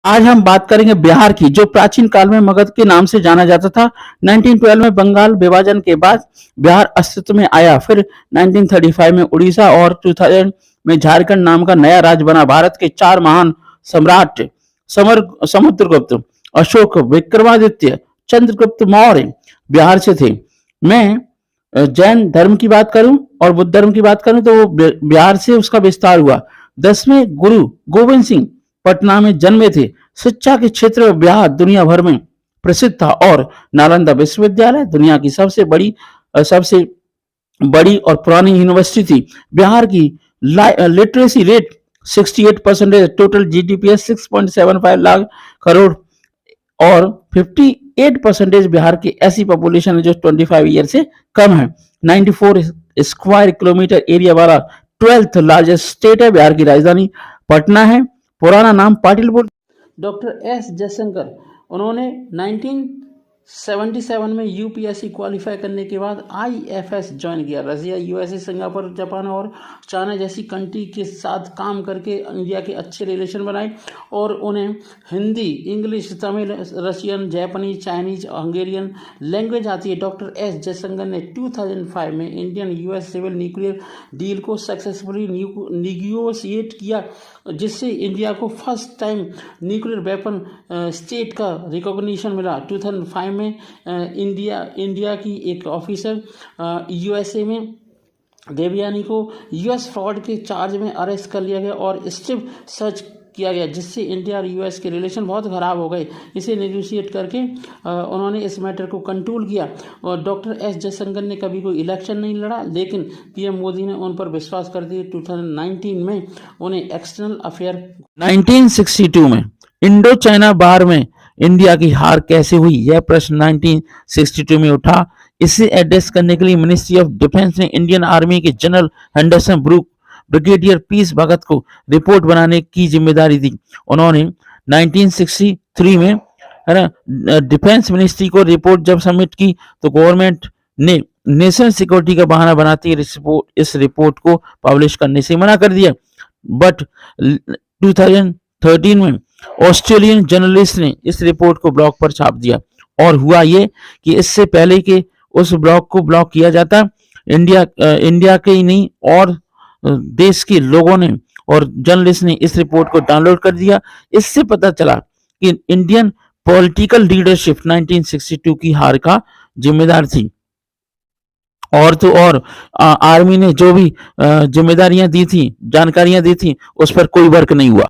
आज हम बात करेंगे बिहार की, जो प्राचीन काल में मगध के नाम से जाना जाता था। 1912 में बंगाल विभाजन के बाद बिहार अस्तित्व में आया। फिर 1935 में उड़ीसा और 2000 में झारखंड नाम का नया राज्य बना। भारत के चार महान सम्राट समुद्रगुप्त, अशोक, विक्रमादित्य, चंद्रगुप्त मौर्य बिहार से थे। मैं जैन धर्म की बात करूं और बुद्ध धर्म की बात करूं तो वो बिहार से उसका विस्तार हुआ। 10वें गुरु गोविंद सिंह पटना में जन्मे थे। शिक्षा के क्षेत्र में बिहार दुनिया भर में प्रसिद्ध था और नालंदा विश्वविद्यालय दुनिया की सबसे बड़ी और पुरानी यूनिवर्सिटी थी। बिहार की लिटरेसी रेट 68%, टोटल जीडीपी है 6.75 लाख करोड़ और 58% बिहार की ऐसी पॉपुलेशन है जो 25 ईयर से कम है। 94 स्क्वायर किलोमीटर एरिया वाला 12th लार्जेस्ट स्टेट है। बिहार की राजधानी पटना है। पुराना नाम पाटिलपुर। डॉक्टर एस जयशंकर, उन्होंने 1977 में यूपीएससी क्वालिफाई करने के बाद आईएफएस ज्वाइन किया। रशिया, यूएसए, सिंगापुर, जापान और चाइना जैसी कंट्री के साथ काम करके इंडिया के अच्छे रिलेशन बनाए और उन्हें Hindi, English, Tamil, Russian, Japanese, Chinese, Hungarian language आती है। डॉक्टर एस जयशंकर ने 2005 में Indian US civil nuclear deal को सक्सेसफुली निगोशिएट किया, जिससे इंडिया को first time nuclear weapon state का रिकॉग्निशन मिला। 2005 में इंडिया की एक ऑफिसर यूएसए में देवयानी को यूएस फ्रॉड के चार्ज में अरेस्ट कर लिया गया और स्ट्रिप सर्च किया गया, जिससे इंडिया और यूएस के रिलेशन बहुत ख़राब हो गए। इसे नेगोशिएट करके उन्होंने इस मैटर को कंट्रोल किया और डॉक्टर एस जयशंकर ने कभी कोई इलेक्शन नहीं लड़ा, लेकिन पीएम मोदी ने उन पर विश्वास कर दिया। 2019 में उन्हें एक्सटर्नल अफेयर। 1962 में इंडो चाइना वार में इंडिया की हार कैसे हुई, यह प्रश्न 1962 में उठा। इसे एड्रेस करने के लिए मिनिस्ट्री ऑफ डिफेंस ने इंडियन आर्मी के general Henderson Brooke, brigadier P S Bhagat को रिपोर्ट बनाने की जिम्मेदारी दी। उन्होंने 1963 में डिफेंस मिनिस्ट्री को रिपोर्ट जब सबमिट की तो गवर्नमेंट ने नेशनल सिक्योरिटी का बहाना बनाते इस रिपोर्ट को पब्लिश करने से मना कर दिया। बट 2013 में ऑस्ट्रेलियन जर्नलिस्ट ने इस रिपोर्ट को ब्लॉग पर छाप दिया और हुआ ये कि इससे पहले कि उस ब्लॉग को ब्लॉक किया जाता, इंडिया के ही नहीं और देश के लोगों ने और जर्नलिस्ट ने इस रिपोर्ट को डाउनलोड कर दिया। इससे पता चला कि इंडियन पॉलिटिकल लीडरशिप 1962 की हार का जिम्मेदार थी। और तो और आर्मी ने जो भी जिम्मेदारियां दी थी, जानकारियां दी थी, उस पर कोई वर्क नहीं हुआ।